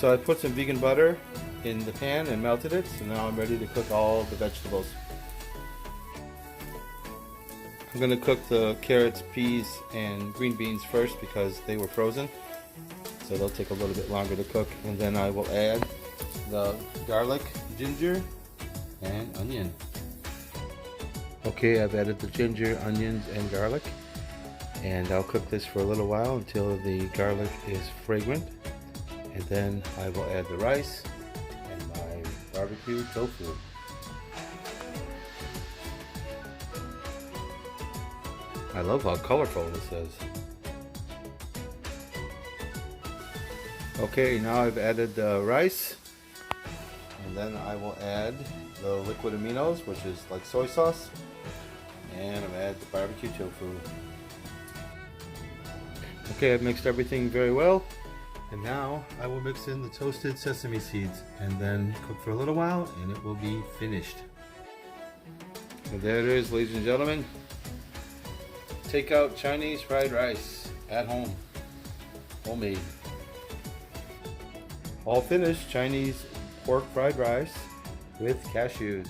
So I put some vegan butter in the pan and melted it, so now I'm ready to cook all the vegetables. I'm going to cook the carrots, peas, and green beans first because they were frozen, so they'll take a little bit longer to cook, and then I will add the garlic, ginger, and onion. Okay, I've added the ginger, onions, and garlic, and I'll cook this for a little while until the garlic is fragrant, and then I will add the rice and my barbecue tofu. I love how colorful this is. Okay, now I've added the rice, and then I will add the liquid aminos, which is like soy sauce, and I'll add the barbecue tofu. Okay, I've mixed everything very well, and now I will mix in the toasted sesame seeds and then cook for a little while, and it will be finished. And there it is, ladies and gentlemen. Take out Chinese fried rice at home, homemade. All finished Chinese pork fried rice with cashews.